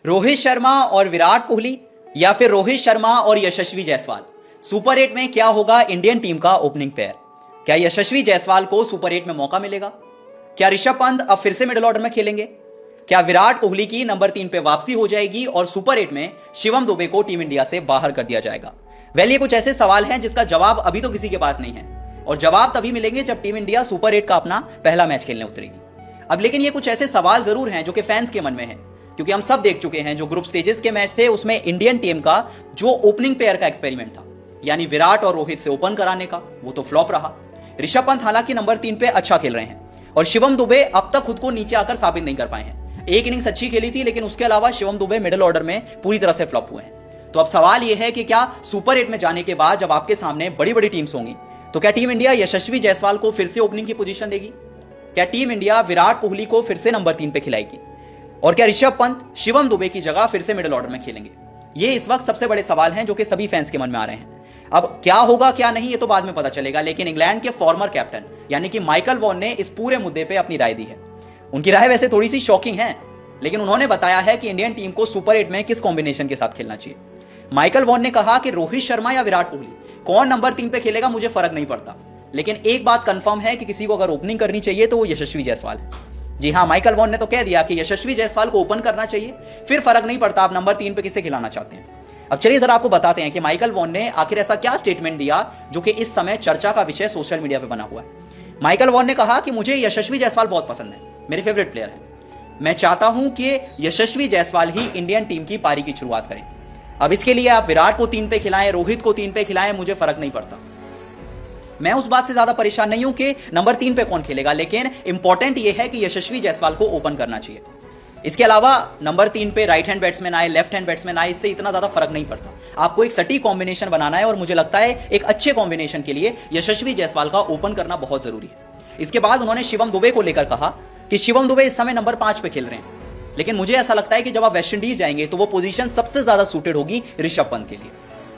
रोहित शर्मा और विराट कोहली या फिर रोहित शर्मा और यशस्वी जायसवाल, सुपर 8 में क्या होगा इंडियन टीम का ओपनिंग पेयर? क्या यशस्वी जायसवाल को सुपर 8 में मौका मिलेगा? क्या ऋषभ पंत अब फिर से मिडिल ऑर्डर में खेलेंगे? क्या विराट कोहली की नंबर 3 पे वापसी हो जाएगी और सुपर 8 में शिवम दुबे को टीम इंडिया से बाहर कर दिया जाएगा? ये कुछ ऐसे सवाल हैं जिसका जवाब अभी तो किसी के पास नहीं है और जवाब तभी मिलेंगे जब टीम इंडिया सुपर 8 का अपना पहला मैच खेलने उतरेगी। अब लेकिन ये कुछ ऐसे सवाल जरूर हैं जो कि फैंस के मन में है, क्योंकि हम सब देख चुके हैं जो ग्रुप स्टेजेस के मैच थे उसमें इंडियन टीम का जो ओपनिंग पेयर का एक्सपेरिमेंट था, यानी विराट और रोहित से ओपन कराने का, वो तो फ्लॉप रहा। ऋषभ पंत हालांकि नंबर 3 पे अच्छा खेल रहे हैं और शिवम दुबे अब तक खुद को नीचे आकर साबित नहीं कर पाए हैं। एक इनिंग्स अच्छी खेली थी, लेकिन उसके अलावा शिवम दुबे मिडिल ऑर्डर में पूरी तरह से फ्लॉप हुए हैं। तो अब सवाल यह है कि क्या सुपर 8 में जाने के बाद जब आपके सामने बड़ी बड़ी टीम्स होंगी तो क्या टीम इंडिया यशस्वी जायसवाल को फिर से ओपनिंग की पोजीशन देगी? क्या टीम इंडिया विराट कोहली को फिर से नंबर 3 पे खिलाएगी? और क्या ऋषभ पंत शिवम दुबे की जगह फिर से मिडिल ऑर्डर में खेलेंगे? ये इस वक्त सबसे बड़े सवाल हैं जो कि सभी फैंस के मन में आ रहे हैं। अब क्या होगा क्या नहीं ये तो बाद में पता चलेगा, लेकिन इंग्लैंड के फॉर्मर कैप्टन यानी कि माइकल वॉन ने इस पूरे मुद्दे पे अपनी राय दी है। उनकी राय वैसे थोड़ी सी शॉकिंग है, लेकिन उन्होंने बताया है कि इंडियन टीम को सुपर 8 में किस कॉम्बिनेशन के साथ खेलना चाहिए। माइकल वॉन ने कहा कि रोहित शर्मा या विराट कोहली कौन नंबर 3 पे खेलेगा मुझे फर्क नहीं पड़ता, लेकिन एक बात कंफर्म है कि किसी को अगर ओपनिंग करनी चाहिए तो वो यशस्वी जायसवाल है। जी हाँ, माइकल वॉन ने तो कह दिया कि यशस्वी जायसवाल को ओपन करना चाहिए, फिर फर्क नहीं पड़ता आप नंबर 3 पे किसे खिलाना चाहते हैं। अब चलिए जरा आपको बताते हैं कि माइकल वॉन ने आखिर ऐसा क्या स्टेटमेंट दिया जो कि इस समय चर्चा का विषय सोशल मीडिया पे बना हुआ है। माइकल वॉन ने कहा कि मुझे यशस्वी जायसवाल बहुत पसंद है, मेरे फेवरेट प्लेयर है। मैं चाहता हूं कि यशस्वी जायसवाल ही इंडियन टीम की पारी की शुरुआत करें। अब इसके लिए आप विराट को 3 पे खिलाएं, रोहित को 3 पे खिलाएं, मुझे फर्क नहीं पड़ता। मैं उस बात से ज्यादा परेशान नहीं हूं कि नंबर 3 पे कौन खेलेगा, लेकिन इंपॉर्टेंट यह है कि यशस्वी जायसवाल को ओपन करना चाहिए। इसके अलावा नंबर 3 पे राइट हैंड बैट्समैन आए, लेफ्ट हैंड बैट्समैन आए, इससे इतना ज्यादा फर्क नहीं पड़ता। आपको एक सटीक कॉम्बिनेशन बनाना है और मुझे लगता है एक अच्छे कॉम्बिनेशन के लिए यशस्वी जायसवाल का ओपन करना बहुत जरूरी है। इसके बाद उन्होंने शिवम दुबे को लेकर कहा कि शिवम दुबे इस समय नंबर 5 पे खेल रहे हैं, लेकिन मुझे ऐसा लगता है कि जब आप वेस्ट इंडीज जाएंगे तो वो पोजीशन सबसे ज्यादा सूटेड होगी ऋषभ पंत के लिए।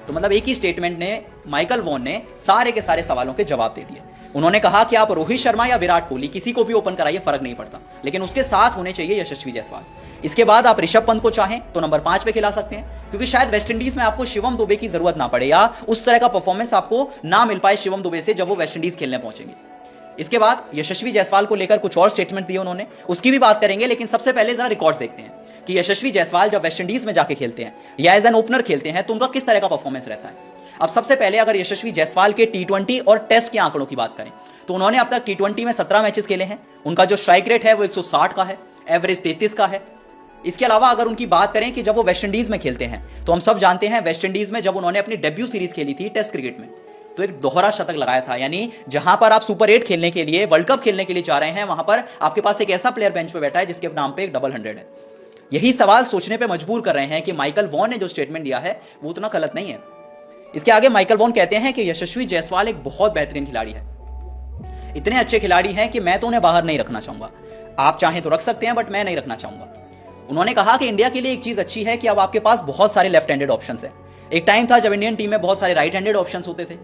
तो मतलब एक ही स्टेटमेंट ने माइकल वॉन ने सारे के सारे सवालों के जवाब दे दिए। उन्होंने कहा कि आप रोहित शर्मा या विराट कोहली किसी को भी ओपन कराइए, फर्क नहीं पड़ता, लेकिन उसके साथ होने चाहिए यशस्वी जायसवाल। इसके बाद आप ऋषभ पंत को चाहें तो नंबर 5 पे खिला सकते हैं, क्योंकि शायद वेस्ट इंडीज में आपको शिवम दुबे की जरूरत ना पड़े या उस तरह का परफॉर्मेंस आपको ना मिल पाए शिवम दुबे से जब वो वेस्ट इंडीज खेलने पहुंचेंगे। इसके बाद यशस्वी जायसवाल को लेकर कुछ और स्टेटमेंट दिए उन्होंने, उसकी भी बात करेंगे, लेकिन सबसे पहले जरा रिकॉर्ड देखते हैं कि यशस्वी जायसवाल जब वेस्ट इंडीज में जाके खेलते हैं या एज एन ओपनर खेलते हैं तो उनका किस तरह का परफॉर्मेंस रहता है। अब सबसे पहले अगर यशस्वी जायसवाल के T20 और टेस्ट के आंकड़ों की बात करें तो उन्होंने अब तक T20 में 17 मैचेस खेले हैं। उनका जो स्ट्राइक रेट है वो 160 का है, एवरेज 33 का है। इसके अलावा अगर उनकी बात करें कि जब वो वेस्ट इंडीज में खेलते हैं तो हम सब जानते हैं वेस्ट इंडीज में जब उन्होंने अपनी डेब्यू सीरीज खेली थी टेस्ट क्रिकेट में तो एक दोहरा शतक लगाया था, यानी जहां पर आप सुपर 8 खेलने के लिए, वर्ल्ड कप खेलने के लिए जा रहे हैं, वहां पर आपके पास एक ऐसा प्लेयर बेंच पे बैठा है जिसके नाम पे एक डबल 100 है। यही सवाल सोचने पे मजबूर कर रहे हैं कि माइकल वॉन ने जो स्टेटमेंट दिया है वो उतना गलत नहीं है। इसके आगे माइकल वॉन कहते हैं कि यशस्वी जायसवाल एक बहुत बेहतरीन खिलाड़ी है, इतने अच्छे खिलाड़ी हैं कि मैं तो उन्हें बाहर नहीं रखना चाहूंगा। आप चाहें तो रख सकते हैं, बट मैं नहीं रखना चाहूंगा। उन्होंने कहा कि इंडिया के लिए एक चीज अच्छी है कि अब आपके पास बहुत सारे लेफ्ट हैंडेड ऑप्शंस हैं। एक टाइम था जब इंडियन टीम में बहुत सारे राइट हैंडेड ऑप्शंस होते थे।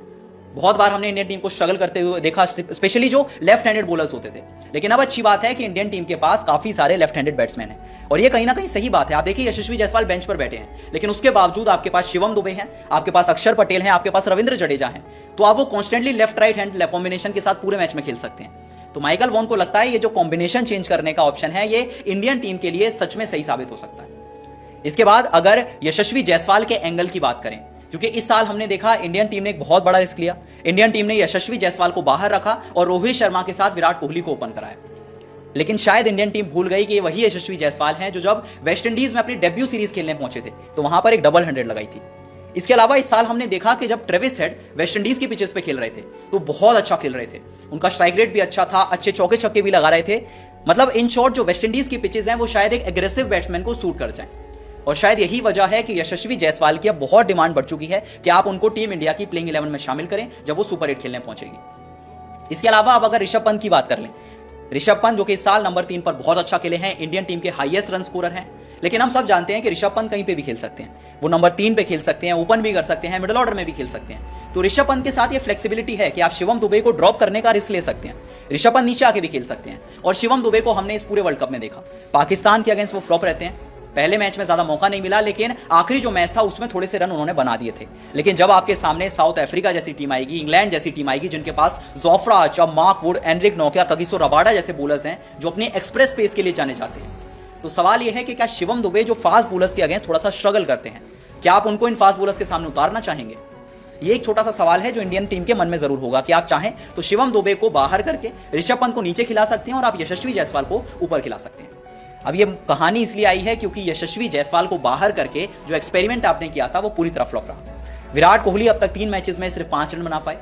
बहुत बार हमने इंडियन टीम को स्ट्रगल करते हुए देखा, स्पेशली जो लेफ्ट हैंडेड बॉलर्स होते थे। लेकिन अब अच्छी बात है कि इंडियन टीम के पास काफी सारे लेफ्ट हैंडेड बैट्समैन हैं और ये कहीं ना कहीं सही बात है। आप देखिए यशस्वी जायसवाल बेंच पर बैठे हैं, लेकिन उसके बावजूद आपके पास शिवम दुबे हैं, आपके पास अक्षर पटेल हैं, आपके पास रविंद्र जडेजा हैं, तो आप वो constantly left right hand combination के साथ पूरे मैच में खेल सकते हैं। तो माइकल वॉन को लगता है ये जो कॉम्बिनेशन चेंज करने का ऑप्शन है ये इंडियन टीम के लिए सच में सही साबित हो सकता है। इसके बाद अगर यशस्वी जायसवाल के एंगल की बात करें, क्योंकि इस साल हमने देखा इंडियन टीम ने एक बहुत बड़ा रिस्क लिया। इंडियन टीम ने यशस्वी जायसवाल को बाहर रखा और रोहित शर्मा के साथ विराट कोहली को ओपन कराया, लेकिन शायद इंडियन टीम भूल गई कि ये वही यशस्वी जायसवाल हैं जो जब वेस्ट इंडीज में अपनी डेब्यू सीरीज खेलने पहुंचे थे तो वहां पर एक डबल 100 लगाई थी। इसके अलावा इस साल हमने देखा कि जब ट्रेविस हेड वेस्ट इंडीज की पिचेस पे खेल रहे थे तो बहुत अच्छा खेल रहे थे, उनका स्ट्राइक रेट भी अच्छा था, अच्छे चौके छक्के भी लगा रहे थे। मतलब इन शॉर्ट जो वेस्ट इंडीज की पिचेस हैं वो शायद एक एग्रेसिव बैट्समैन को सूट कर जाए, और शायद यही वजह है कि यशस्वी जायसवाल की अब बहुत डिमांड बढ़ चुकी है कि आप उनको टीम इंडिया की प्लेइंग 11 में शामिल करें जब वो सुपर 8 खेलने पहुंचेगी। इसके अलावा अब अगर ऋषभ पंत की बात कर लें, ऋषभ पंत जो कि इस साल नंबर 3 पर बहुत अच्छा खेले हैं, इंडियन टीम के हाईएस्ट रन स्कोरर हैं, लेकिन हम सब जानते हैं कि ऋषभ पंत कहीं पे भी खेल सकते हैं। वो नंबर 3 पे खेल सकते हैं, ओपन भी कर सकते हैं, मिडिल ऑर्डर में भी खेल सकते हैं। तो ऋषभ पंत के साथ ये फ्लेक्सिबिलिटी है कि आप शिवम दुबे को ड्रॉप करने का रिस्क ले सकते हैं। ऋषभ पंत नीचे आके भी खेल सकते हैं और शिवम दुबे को हमने इस पूरे वर्ल्ड कप में देखा, पाकिस्तान के अगेंस्ट वो फ्लॉप रहते हैं, पहले मैच में ज्यादा मौका नहीं मिला, लेकिन आखिरी जो मैच था उसमें थोड़े से रन उन्होंने बना दिए थे। लेकिन जब आपके सामने साउथ अफ्रीका जैसी टीम आएगी, इंग्लैंड जैसी टीम आएगी, जिनके पास Jofra Archer, Mark Wood, Anrich नोकिया, कगिसो रबाडा जैसे बॉलर्स हैं जो अपने एक्सप्रेस पेस के लिए जाने जाते हैं, तो सवाल यह है कि क्या शिवम दुबे जो फास्ट बॉलर्स के अगेंस्ट थोड़ा सा स्ट्रगल करते हैं, क्या आप उनको इन फास्ट बॉलर्स के सामने उतारना चाहेंगे? ये एक छोटा सा सवाल है जो इंडियन टीम के मन में जरूर होगा कि आप चाहें तो शिवम दुबे को बाहर करके ऋषभ पंत को नीचे खिला सकते हैं और आप यशस्वी जायसवाल को ऊपर खिला सकते हैं। अब ये कहानी इसलिए आई है क्योंकि यशस्वी जायसवाल को बाहर करके जो एक्सपेरिमेंट आपने किया था वो पूरी तरह फ्लॉप रहा। विराट कोहली अब तक 3 मैचेस में सिर्फ 5 रन बना पाए।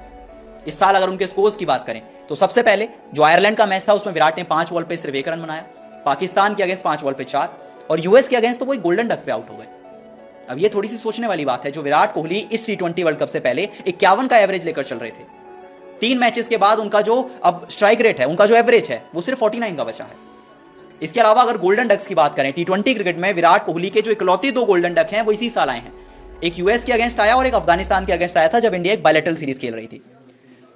इस साल अगर उनके स्कोर्स की बात करें तो सबसे पहले जो आयरलैंड का मैच था उसमें विराट ने 5 बॉल पे सिर्फ 1 रन बनाया, पाकिस्तान के अगेंस्ट 5 बॉल पे 4 और यूएस के अगेंस्ट तो वो गोल्डन डक पे आउट हो गए। अब ये थोड़ी सी सोचने वाली बात है, जो विराट कोहली इस T20 वर्ल्ड कप से पहले 51 का एवरेज लेकर चल रहे थे, 3 मैचेस के बाद उनका जो अब स्ट्राइक रेट है, उनका जो एवरेज है वो सिर्फ 49 का बचा है। इसके अलावा अगर गोल्डन डक्स की बात करें, T20 क्रिकेट में विराट कोहली के जो इकलौती 2 गोल्डन डक हैं वो इसी साल आए हैं। एक यूएस के अगेंस्ट आया और एक अफगानिस्तान के अगेंस्ट आया था जब इंडिया एक बायलैटरल सीरीज खेल रही थी।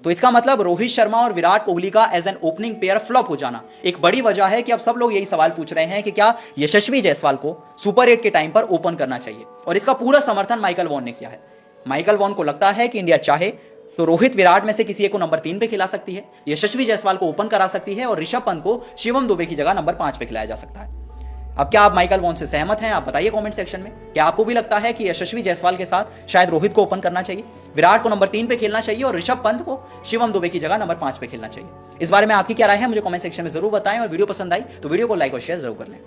तो इसका मतलब रोहित शर्मा और विराट कोहली का as an opening pair flop हो जाना एक बड़ी वजह है कि अब सब लोग यही सवाल पूछ रहे हैं कि क्या यशस्वी जायसवाल को सुपर 8 के टाइम पर ओपन करना चाहिए, और इसका पूरा समर्थन माइकल वॉन ने किया है। माइकल वॉन को लगता है कि इंडिया चाहे तो रोहित विराट में से किसी एक को नंबर 3 पे खिला सकती है, यशस्वी जायसवाल को ओपन करा सकती है और ऋषभ पंत को शिवम दुबे की जगह नंबर 5 पे खिलाया जा सकता है। अब क्या आप माइकल वॉन से सहमत हैं? आप बताइए कमेंट सेक्शन में। क्या आपको भी लगता है कि यशस्वी जायसवाल के साथ शायद रोहित को ओपन करना चाहिए, विराट को नंबर 3 पे खेलना चाहिए और ऋषभ पंत को शिवम दुबे की जगह नंबर 5 पे खेलना चाहिए? इस बारे में आपकी क्या राय है मुझे कमेंट सेक्शन में जरूर बताएं, और वीडियो पसंद आई तो वीडियो को लाइक और शेयर जरूर कर लें।